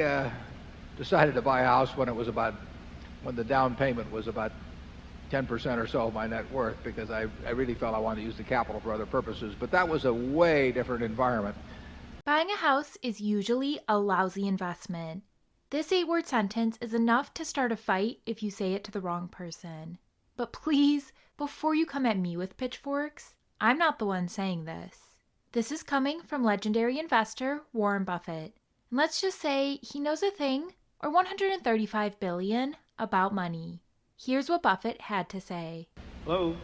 uh, decided to buy a house when the down payment was about 10% or so of my net worth, because I really felt I wanted to use the capital for other purposes. But that was a way different environment. Buying a house is usually a lousy investment. This 8-word sentence is enough to start a fight if you say it to the wrong person. But please, before you come at me with pitchforks, I'm not the one saying this. This is coming from legendary investor Warren Buffett. And let's just say he knows a thing, or 135 billion, about money. Here's what Buffett had to say. Hello.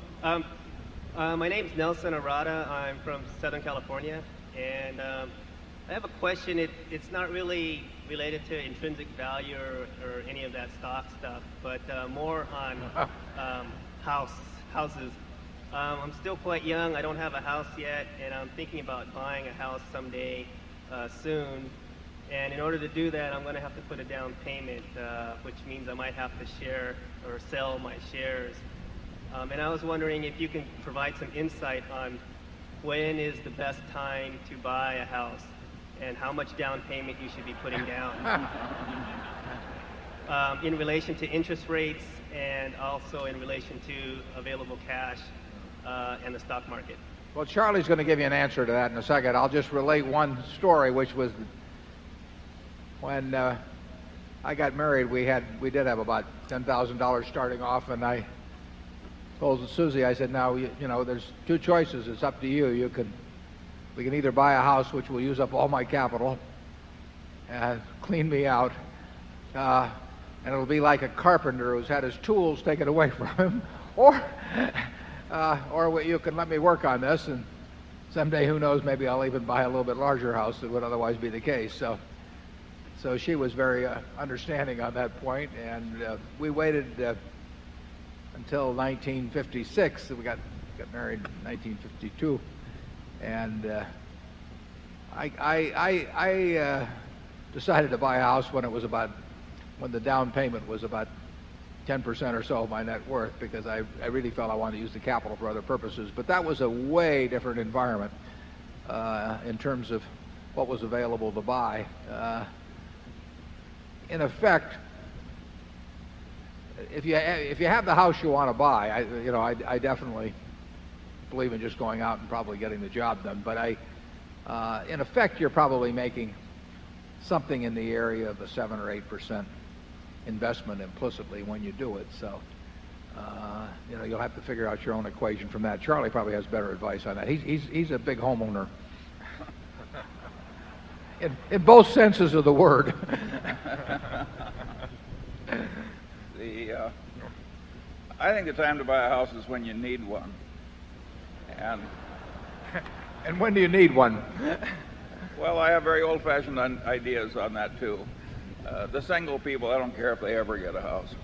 My name's Nelson Arata. I'm from Southern California, and I have a question. It's not really related to intrinsic value or any of that stock stuff, but more on houses. I'm still quite young. I don't have a house yet, and I'm thinking about buying a house someday soon. And in order to do that, I'm going to have to put a down payment, which means I might have to share or sell my shares. And I was wondering if you can provide some insight on when is the best time to buy a house and how much down payment you should be putting down in relation to interest rates and also in relation to available cash and the stock market. Well, Charlie's going to give you an answer to that in a second. I'll just relate one story, which was when I got married. We did have about $10,000 starting off, and I told Susie, I said, now, you know, there's two choices. It's up to you. We can either buy a house, which will use up all my capital and clean me out, and it'll be like a carpenter who's had his tools taken away from him, or you can let me work on this, and someday, who knows, maybe I'll even buy a little bit larger house than would otherwise be the case. So she was very understanding on that point, and we waited until 1956. We got married in 1952, and I decided to buy a house when the down payment was about 10% or so of my net worth, because I really felt I wanted to use the capital for other purposes. But that was a way different environment in terms of what was available to buy. In effect, if you have the house you want to buy, I definitely believe in just going out and probably getting the job done. But in effect, you're probably making something in the area of a 7 or 8% investment implicitly when you do it. So you'll have to figure out your own equation from that. Charlie probably has better advice on that. He's a big homeowner in both senses of the word. I think the time to buy a house is when you need one. And when do you need one? Well, I have very old-fashioned ideas on that too. The single people, I don't care if they ever get a house.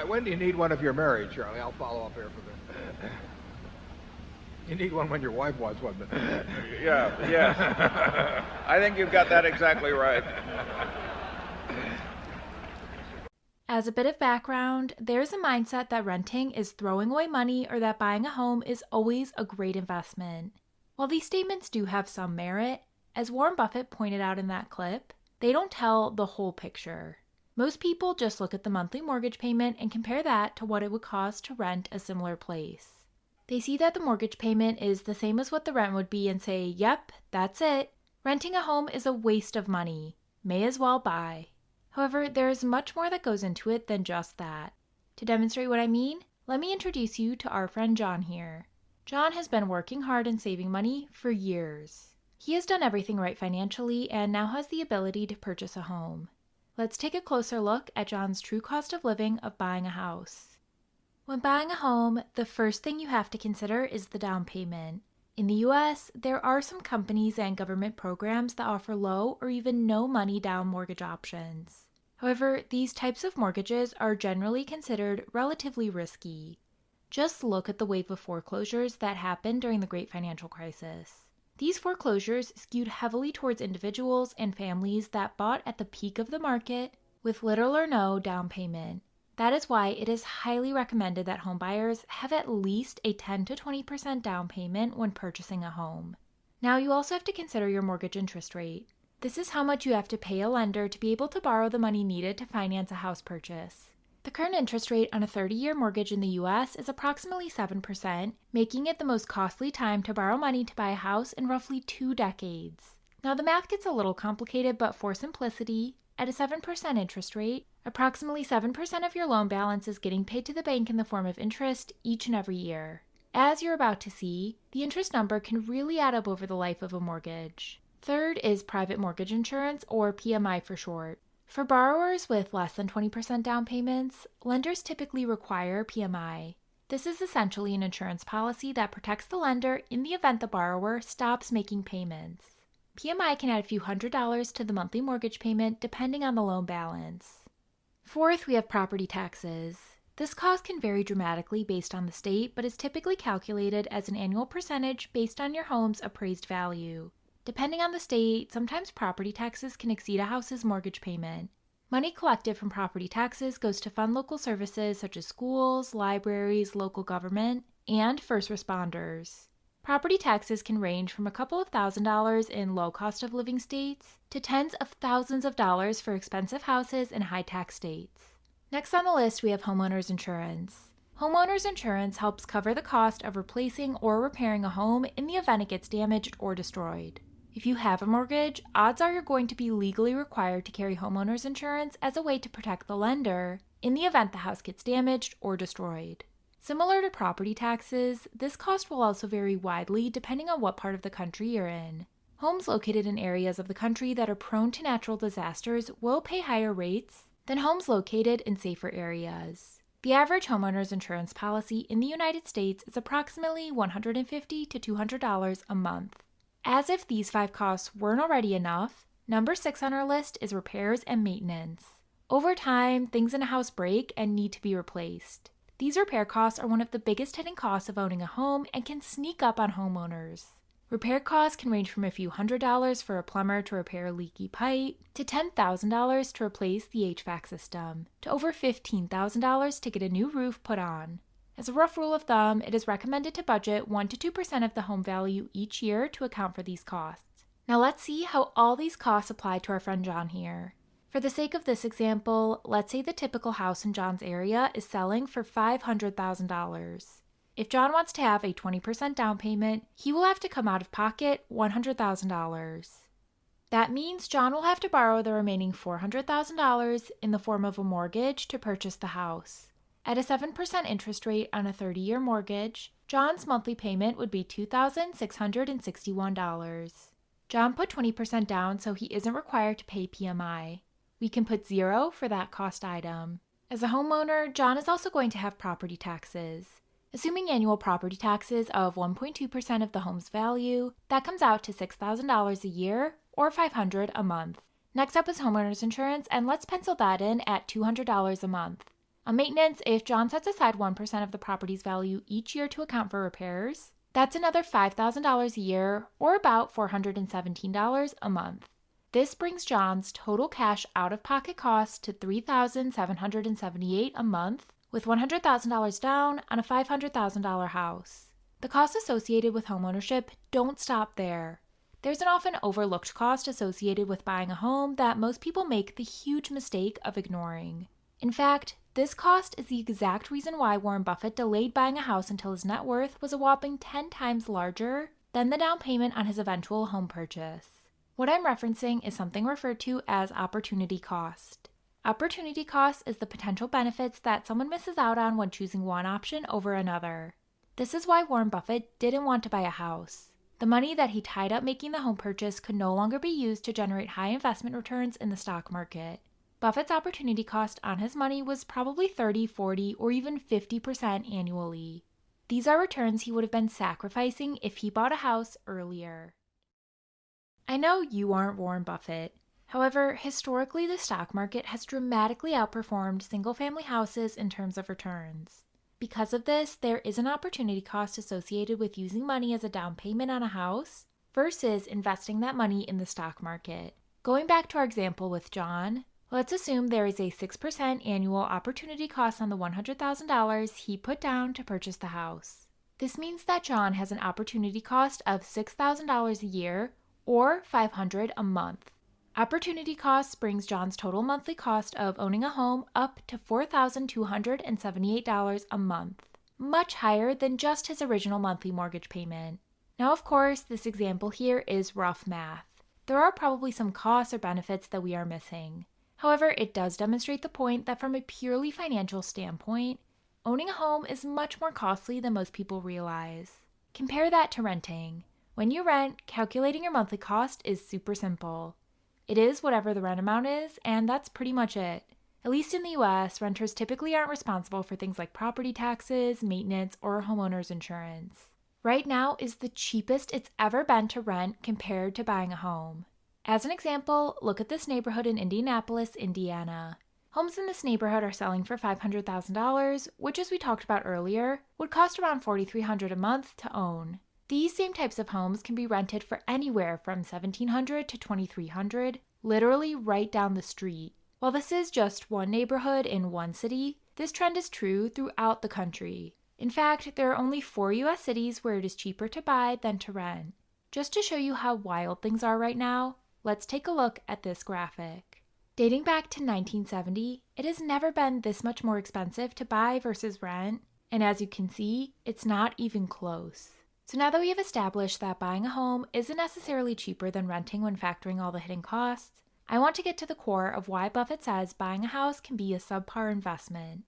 When do you need one if you're married, Charlie? I'll follow up here for this. You need one when your wife wants one. Yeah. I think you've got that exactly right. As a bit of background, there's a mindset that renting is throwing away money or that buying a home is always a great investment. While these statements do have some merit, as Warren Buffett pointed out in that clip, they don't tell the whole picture. Most people just look at the monthly mortgage payment and compare that to what it would cost to rent a similar place. They see that the mortgage payment is the same as what the rent would be and say, yep, that's it. Renting a home is a waste of money. May as well buy. However, there is much more that goes into it than just that. To demonstrate what I mean, let me introduce you to our friend John here. John has been working hard and saving money for years. He has done everything right financially and now has the ability to purchase a home. Let's take a closer look at John's true cost of living of buying a house. When buying a home, the first thing you have to consider is the down payment. In the US, there are some companies and government programs that offer low or even no money down mortgage options. However, these types of mortgages are generally considered relatively risky. Just look at the wave of foreclosures that happened during the Great Financial Crisis. These foreclosures skewed heavily towards individuals and families that bought at the peak of the market with little or no down payment. That is why it is highly recommended that homebuyers have at least a 10 to 20% down payment when purchasing a home. Now, you also have to consider your mortgage interest rate. This is how much you have to pay a lender to be able to borrow the money needed to finance a house purchase. The current interest rate on a 30-year mortgage in the U.S. is approximately 7%, making it the most costly time to borrow money to buy a house in roughly 2 decades. Now, the math gets a little complicated, but for simplicity, at a 7% interest rate, approximately 7% of your loan balance is getting paid to the bank in the form of interest each and every year. As you're about to see, the interest number can really add up over the life of a mortgage. Third is private mortgage insurance, or PMI for short. For borrowers with less than 20% down payments, lenders typically require PMI. This is essentially an insurance policy that protects the lender in the event the borrower stops making payments. PMI can add a few $100s to the monthly mortgage payment depending on the loan balance. Fourth, we have property taxes. This cost can vary dramatically based on the state, but is typically calculated as an annual percentage based on your home's appraised value. Depending on the state, sometimes property taxes can exceed a house's mortgage payment. Money collected from property taxes goes to fund local services such as schools, libraries, local government, and first responders. Property taxes can range from a couple of $1,000s in low cost of living states to tens of thousands of dollars for expensive houses in high tax states. Next on the list, we have homeowners insurance. Homeowners insurance helps cover the cost of replacing or repairing a home in the event it gets damaged or destroyed. If you have a mortgage, odds are you're going to be legally required to carry homeowners insurance as a way to protect the lender in the event the house gets damaged or destroyed. Similar to property taxes, this cost will also vary widely depending on what part of the country you're in. Homes located in areas of the country that are prone to natural disasters will pay higher rates than homes located in safer areas. The average homeowners insurance policy in the United States is approximately $150 to $200 a month. As if these 5 costs weren't already enough, number 6 on our list is repairs and maintenance. Over time, things in a house break and need to be replaced. These repair costs are one of the biggest hidden costs of owning a home and can sneak up on homeowners. Repair costs can range from a few $100s for a plumber to repair a leaky pipe, to $10,000 to replace the HVAC system, to over $15,000 to get a new roof put on. As a rough rule of thumb, it is recommended to budget 1 to 2% of the home value each year to account for these costs. Now let's see how all these costs apply to our friend John here. For the sake of this example, let's say the typical house in John's area is selling for $500,000. If John wants to have a 20% down payment, he will have to come out of pocket $100,000. That means John will have to borrow the remaining $400,000 in the form of a mortgage to purchase the house. At a 7% interest rate on a 30-year mortgage, John's monthly payment would be $2,661. John put 20% down so he isn't required to pay PMI. We can put 0 for that cost item. As a homeowner, John is also going to have property taxes. Assuming annual property taxes of 1.2% of the home's value, that comes out to $6,000 a year or $500 a month. Next up is homeowners insurance, and let's pencil that in at $200 a month. On maintenance, if John sets aside 1% of the property's value each year to account for repairs, that's another $5,000 a year, or about $417 a month. This brings John's total cash out-of-pocket costs to $3,778 a month, with $100,000 down on a $500,000 house. The costs associated with homeownership don't stop there. There's an often overlooked cost associated with buying a home that most people make the huge mistake of ignoring. In fact, this cost is the exact reason why Warren Buffett delayed buying a house until his net worth was a whopping 10 times larger than the down payment on his eventual home purchase. What I'm referencing is something referred to as opportunity cost. Opportunity cost is the potential benefits that someone misses out on when choosing one option over another. This is why Warren Buffett didn't want to buy a house. The money that he tied up making the home purchase could no longer be used to generate high investment returns in the stock market. Buffett's opportunity cost on his money was probably 30, 40, or even 50% annually. These are returns he would have been sacrificing if he bought a house earlier. I know you aren't Warren Buffett. However, historically the stock market has dramatically outperformed single-family houses in terms of returns. Because of this, there is an opportunity cost associated with using money as a down payment on a house versus investing that money in the stock market. Going back to our example with John, Let's assume there is a 6% annual opportunity cost on the $100,000 he put down to purchase the house. This means that John has an opportunity cost of $6,000 a year or $500 a month. Opportunity cost brings John's total monthly cost of owning a home up to $4,278 a month, much higher than just his original monthly mortgage payment. Now, of course, this example here is rough math. There are probably some costs or benefits that we are missing. However, it does demonstrate the point that from a purely financial standpoint, owning a home is much more costly than most people realize. Compare that to renting. When you rent, calculating your monthly cost is super simple. It is whatever the rent amount is, and that's pretty much it. At least in the US, renters typically aren't responsible for things like property taxes, maintenance, or homeowners insurance. Right now is the cheapest it's ever been to rent compared to buying a home. As an example, look at this neighborhood in Indianapolis, Indiana. Homes in this neighborhood are selling for $500,000, which, as we talked about earlier, would cost around $4,300 a month to own. These same types of homes can be rented for anywhere from $1,700 to $2,300, literally right down the street. While this is just one neighborhood in one city, this trend is true throughout the country. In fact, there are only 4 US cities where it is cheaper to buy than to rent. Just to show you how wild things are right now, let's take a look at this graphic. Dating back to 1970, it has never been this much more expensive to buy versus rent, and as you can see, it's not even close. So now that we have established that buying a home isn't necessarily cheaper than renting when factoring all the hidden costs, I want to get to the core of why Buffett says buying a house can be a subpar investment.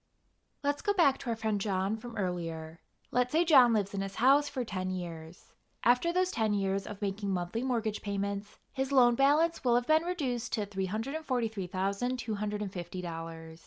Let's go back to our friend John from earlier. Let's say John lives in his house for 10 years. After those 10 years of making monthly mortgage payments, his loan balance will have been reduced to $343,250.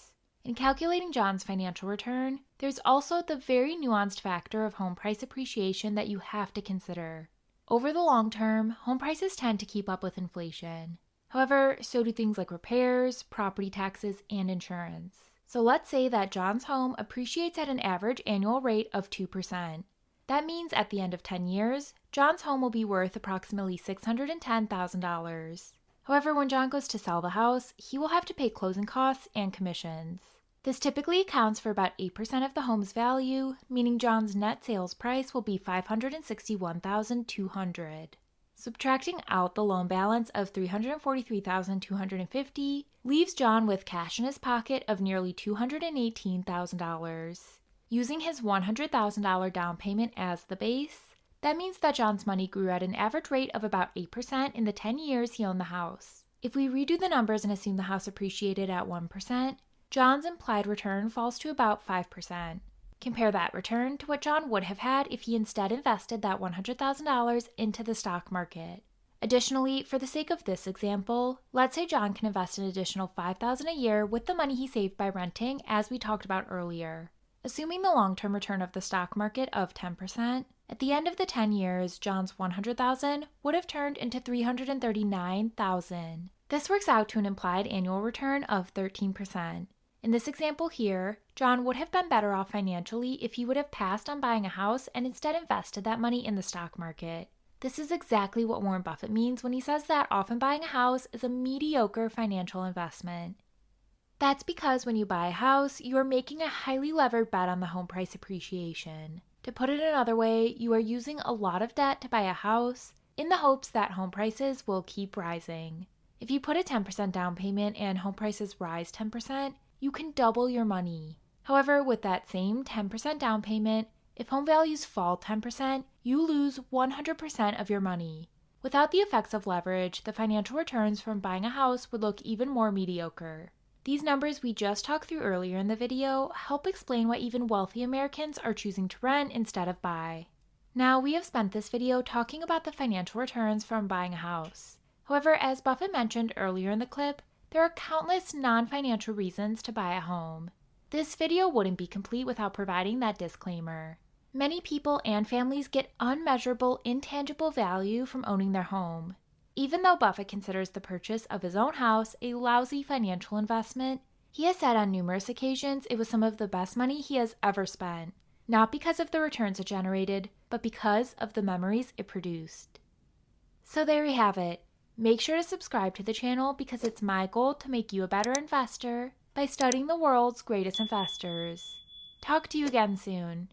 In calculating John's financial return, there's also the very nuanced factor of home price appreciation that you have to consider. Over the long term, home prices tend to keep up with inflation. However, so do things like repairs, property taxes, and insurance. So let's say that John's home appreciates at an average annual rate of 2%. That means at the end of 10 years, John's home will be worth approximately $610,000. However, when John goes to sell the house, he will have to pay closing costs and commissions. This typically accounts for about 8% of the home's value, meaning John's net sales price will be $561,200. Subtracting out the loan balance of $343,250 leaves John with cash in his pocket of nearly $218,000. Using his $100,000 down payment as the base, that means that John's money grew at an average rate of about 8% in the 10 years he owned the house. If we redo the numbers and assume the house appreciated at 1%, John's implied return falls to about 5%. Compare that return to what John would have had if he instead invested that $100,000 into the stock market. Additionally, for the sake of this example, let's say John can invest an additional $5,000 a year with the money he saved by renting, as we talked about earlier. Assuming the long-term return of the stock market of 10%, at the end of the 10 years, John's $100,000 would have turned into $339,000. This works out to an implied annual return of 13%. In this example here, John would have been better off financially if he would have passed on buying a house and instead invested that money in the stock market. This is exactly what Warren Buffett means when he says that often buying a house is a mediocre financial investment. That's because when you buy a house, you are making a highly levered bet on the home price appreciation. To put it another way, you are using a lot of debt to buy a house in the hopes that home prices will keep rising. If you put a 10% down payment and home prices rise 10%, you can double your money. However, with that same 10% down payment, if home values fall 10%, you lose 100% of your money. Without the effects of leverage, the financial returns from buying a house would look even more mediocre. These numbers we just talked through earlier in the video help explain why even wealthy Americans are choosing to rent instead of buy. Now, we have spent this video talking about the financial returns from buying a house. However, as Buffett mentioned earlier in the clip, there are countless non-financial reasons to buy a home. This video wouldn't be complete without providing that disclaimer. Many people and families get unmeasurable, intangible value from owning their home. Even though Buffett considers the purchase of his own house a lousy financial investment, he has said on numerous occasions it was some of the best money he has ever spent, not because of the returns it generated, but because of the memories it produced. So there you have it. Make sure to subscribe to the channel because it's my goal to make you a better investor by studying the world's greatest investors. Talk to you again soon.